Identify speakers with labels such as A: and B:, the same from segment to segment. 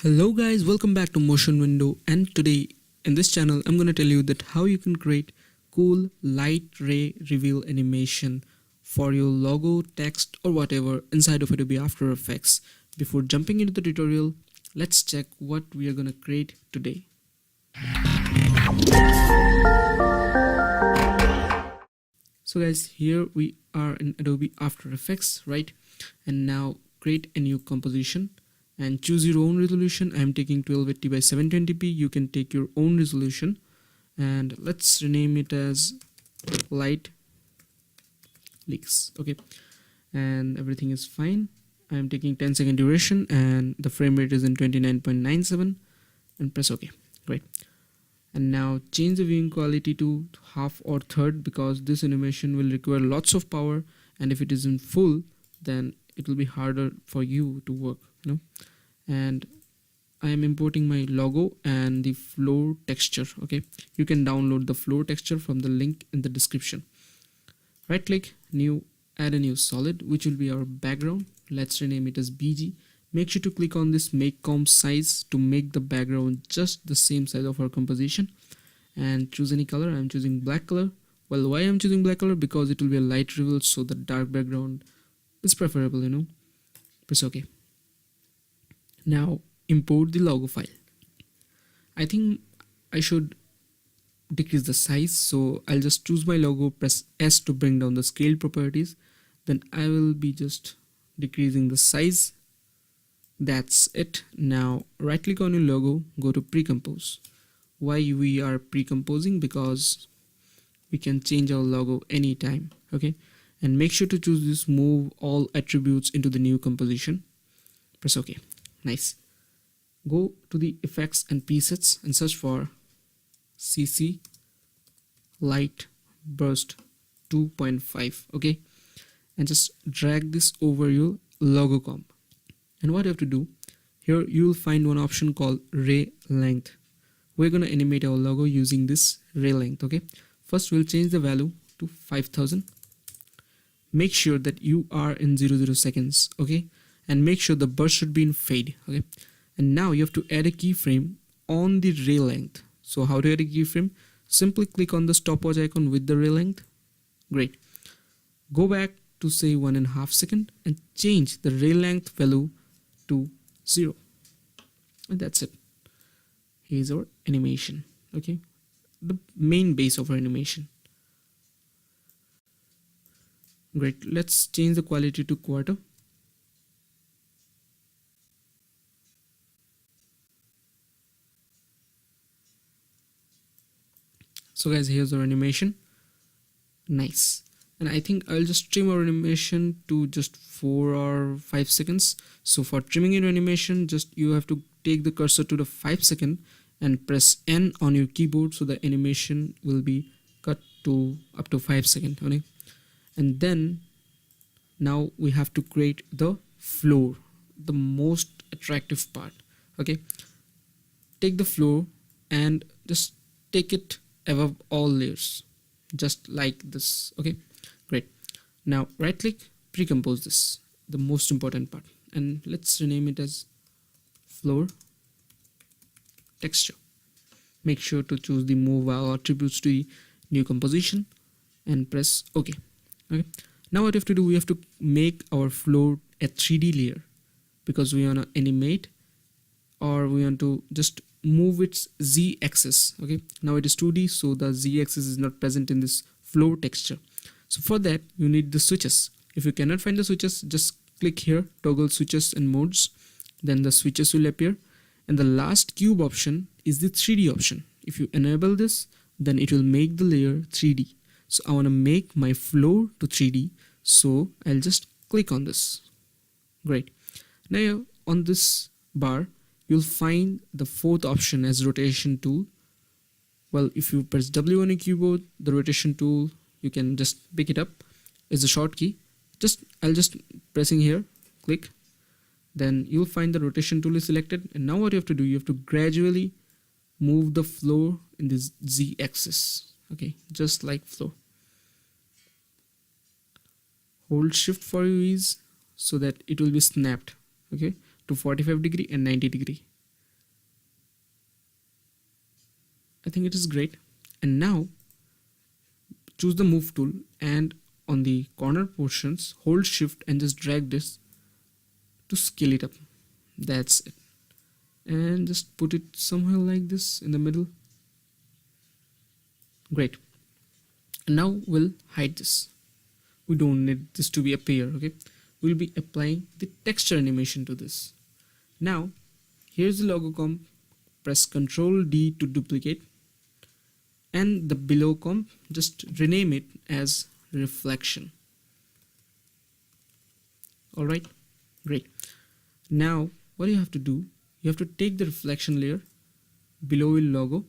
A: Hello guys, welcome back to Motion Window, and today in this channel I'm going to tell you that how you can create cool light ray reveal animation for your logo, text or whatever inside of Adobe After Effects. Before jumping into the tutorial, let's check what we are going to create today. So guys, here we are in Adobe After Effects, right? And now create a new composition and choose your own resolution. I am taking 1280 by 720p. You can take your own resolution, and let's rename it as light leaks. Okay, and everything is fine. I am taking 10-second duration and the frame rate is in 29.97 and press OK. Great. And now change the viewing quality to half or third, because this animation will require lots of power, and if it is in full then it will be harder for you to work, and I am importing my logo and the floor texture. Okay, you can download the floor texture from the link in the description. Right click, new, add a new solid, which will be our background. Let's rename it as BG. Make sure to click on this make comp size to make the background just the same size of our composition, and choose any color. I'm choosing black color. Well, why I'm choosing black color? Because it will be a light reveal, so the dark background is preferable, press OK. Now import the logo file. I think I should decrease the size, so I'll just choose my logo, press S to bring down the scale properties, then I will be just decreasing the size. That's it. Now right click on your logo, go to pre-compose. Why we are pre-composing? Because we can change our logo anytime. Okay, and make sure to choose this move all attributes into the new composition. Press OK. Nice. Go to the effects and presets and search for CC light burst 2.5. okay, and just drag this over your logo comp. And what you have to do here, you will find one option called ray length. We're going to animate our logo using this ray length. Okay, first we'll change the value to 5000. Make sure that you are in 00 seconds. Okay, and make sure the burst should be in fade. Okay, and now you have to add a keyframe on the ray length. So how to add a keyframe? Simply click on the stopwatch icon with the ray length. Great. Go back to say 1.5 seconds and change the ray length value to 0. And that's it. Here's our animation. Okay, the main base of our animation. Great. Let's change the quality to quarter. So guys, here's our animation. Nice. And I think I'll just trim our animation to just 4 or 5 seconds. So for trimming your animation, just you have to take the cursor to the 5 second and press N on your keyboard, so the animation will be cut to up to 5 seconds. Okay, and then now we have to create the floor, the most attractive part. Okay, take the floor and just take it above all layers, just like this. Okay, great. Now right click, pre-compose this, the most important part, and let's rename it as floor texture. Make sure to choose the move all attributes to the new composition and press OK. Okay, now what we have to do, we have to make our floor a 3D layer, because we want to animate, or we want to just move its Z axis. Okay, now it is 2D, so the Z axis is not present in this floor texture. So for that you need the switches. If you cannot find the switches, just click here, toggle switches and modes, then the switches will appear, and the last cube option is the 3D option. If you enable this, then it will make the layer 3D. So I want to make my floor to 3D, so I'll just click on this. Great. Now on this bar you'll find the fourth option as rotation tool. Well, if you press W on your keyboard, the rotation tool, you can just pick it up. It's a short key. I'll just pressing here, click, then you'll find the rotation tool is selected. And now what you have to do, you have to gradually move the floor in this Z axis. Okay, just like floor. Hold shift for your ease so that it will be snapped. Okay, to 45 degree and 90 degree. I think it is great. And now choose the move tool, and on the corner portions hold shift and just drag this to scale it up. That's it. And just put it somewhere like this in the middle. Great. And now we'll hide this. We don't need this to be appear. Okay, we'll be applying the texture animation to this. Now here's the logo comp. Press Ctrl D to duplicate, and the below comp, just rename it as reflection. Alright, great. Now what you have to do, you have to take the reflection layer below your logo,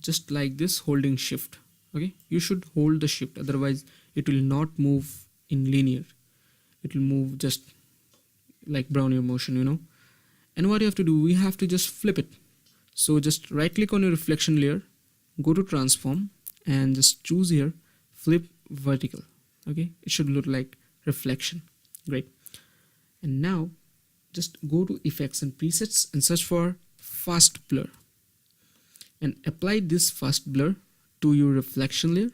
A: just like this, holding shift. Okay, you should hold the shift, otherwise it will not move in linear. It will move just like Brownian motion, you know. And what you have to do, we have to just flip it. So just right click on your reflection layer, go to transform, and just choose here flip vertical. Okay, it should look like reflection. Great. And now just go to effects and presets and search for fast blur, and apply this fast blur to your reflection layer.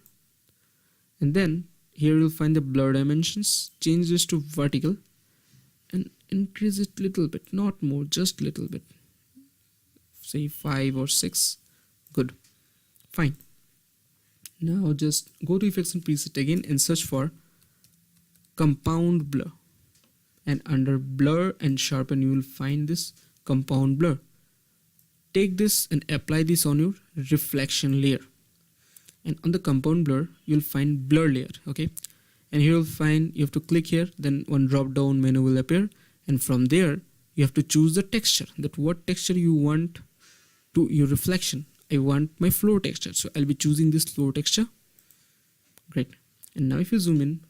A: And then here you'll find the blur dimensions, change this to vertical and increase it little bit, not more, just little bit, say 5 or 6. Good, fine. Now just go to effects and preset again and search for compound blur, and under blur and sharpen you will find this compound blur. Take this and apply this on your reflection layer, and on the compound blur you'll find blur layer. Okay, and here you'll find, you have to click here, then one drop down menu will appear, and from there you have to choose the texture, that what texture you want to your reflection. I want my floor texture, so I'll be choosing this floor texture. Great. And now if you zoom in,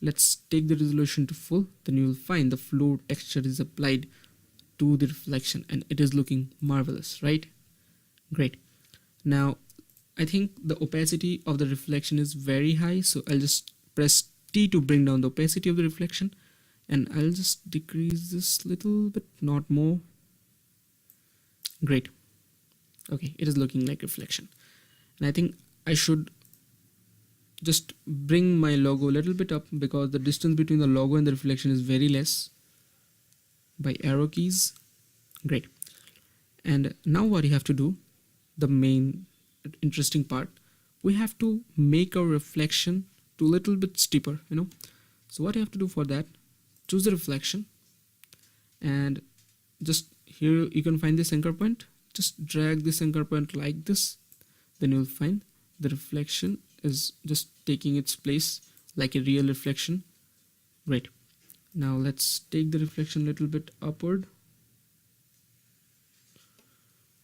A: let's take the resolution to full, then you will find the floor texture is applied to the reflection and it is looking marvelous, right? Great. Now I think the opacity of the reflection is very high, so I'll just press T to bring down the opacity of the reflection, and I'll just decrease this little bit, not more. Great. Okay, it is looking like reflection. And I think I should just bring my logo a little bit up, because the distance between the logo and the reflection is very less, by arrow keys. Great. And now what you have to do, the main interesting part, we have to make our reflection to a little bit steeper, you know. So what you have to do for that, choose the reflection, and just here you can find this anchor point. Just drag this anchor point like this, then you'll find the reflection is just taking its place like a real reflection. Great. Now let's take the reflection a little bit upward.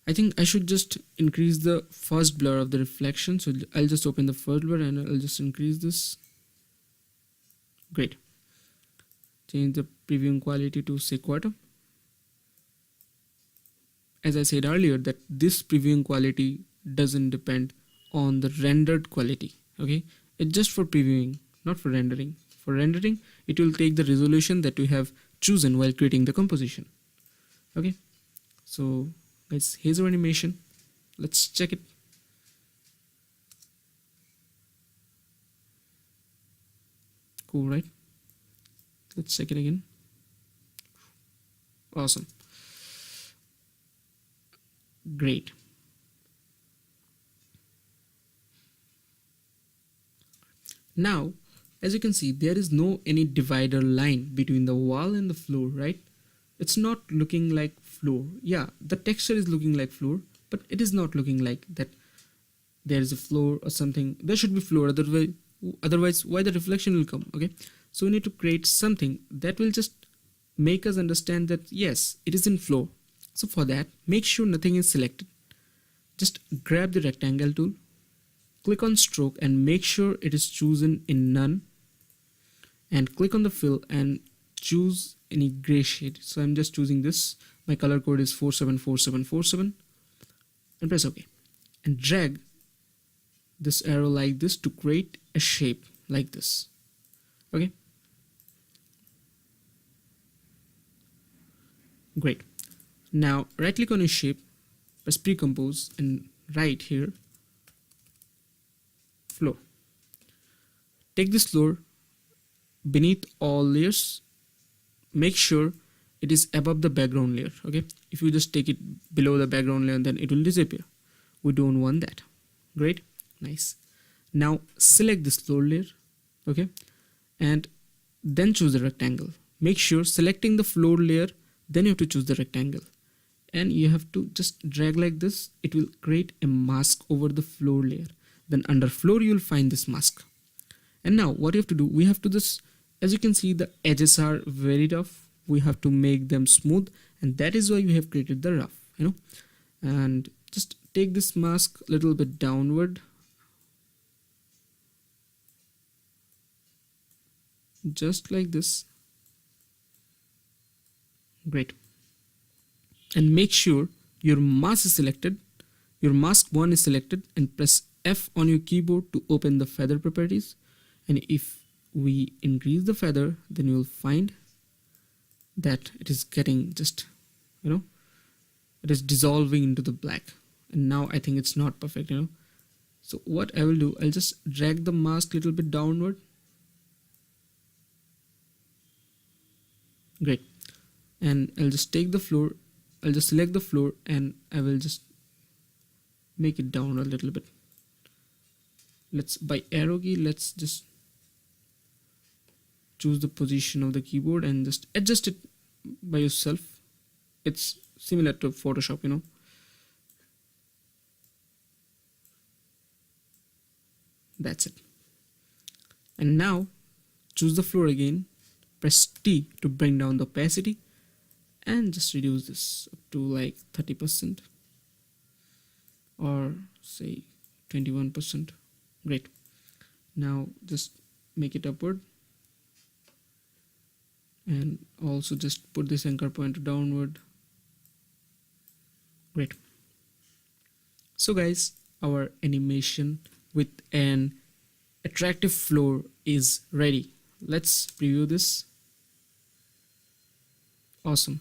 A: I think I should just increase the first blur of the reflection, so I'll just open the first blur and I'll just increase this. Great. Change the previewing quality to say quarter. As I said earlier, that this previewing quality doesn't depend on the rendered quality. Okay, it's just for previewing, not for rendering. For rendering, it will take the resolution that we have chosen while creating the composition. Okay, so guys, here's our animation. Let's check it. Cool, right? Let's check it again. Awesome. Great. Now as you can see, there is no any divider line between the wall and the floor, right? It's not looking like floor. Yeah, the texture is looking like floor, but it is not looking like that there is a floor or something. There should be floor, otherwise why the reflection will come? Okay, so we need to create something that will just make us understand that yes, it is in floor. So for that, make sure nothing is selected. Just grab the rectangle tool, click on stroke and make sure it is chosen in none, and click on the fill and choose any gray shade. So I'm just choosing this. My color code is 474747, and press OK, and drag this arrow like this to create a shape like this. Okay, great. Now right click on your shape, press pre-compose and right here floor. Take this floor beneath all layers, make sure it is above the background layer. Okay, if you just take it below the background layer, then it will disappear. We don't want that. Great, nice. Now select this floor layer, okay, and then choose the rectangle. Make sure selecting the floor layer, then you have to choose the rectangle, and you have to just drag like this. It will create a mask over the floor layer. Then under floor you will find this mask. And now what you have to do, we have to just, as you can see, the edges are very rough. We have to make them smooth, and that is why we have created the rough, and just take this mask a little bit downward, just like this. Great. And make sure your mask is selected, your mask 1 is selected, and press F on your keyboard to open the feather properties. And if we increase the feather, then you will find that it is getting just, it is dissolving into the black. And now I think it's not perfect, So what I will do, I'll just drag the mask a little bit downward. Great. And I'll just take the floor, I'll just select the floor, and I will just make it down a little bit. By arrow key, let's just choose the position of the keyboard and just adjust it by yourself. It's similar to Photoshop, That's it. And now choose the floor again, press T to bring down the opacity, and just reduce this up to like 30% or say 21%. Great. Now just make it upward, and also just put this anchor point downward. Great. So guys, our animation with an attractive floor is ready. Let's preview this. Awesome,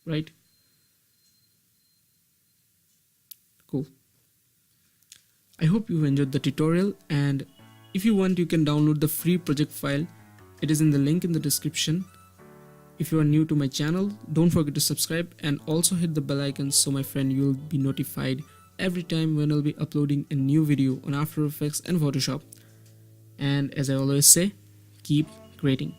A: right? Cool. I hope you enjoyed the tutorial, and if you want, you can download the free project file. It is in the link in the description. If you are new to my channel, don't forget to subscribe and also hit the bell icon so my friend, you'll be notified every time when I'll be uploading a new video on After Effects and Photoshop. And as I always say, keep creating.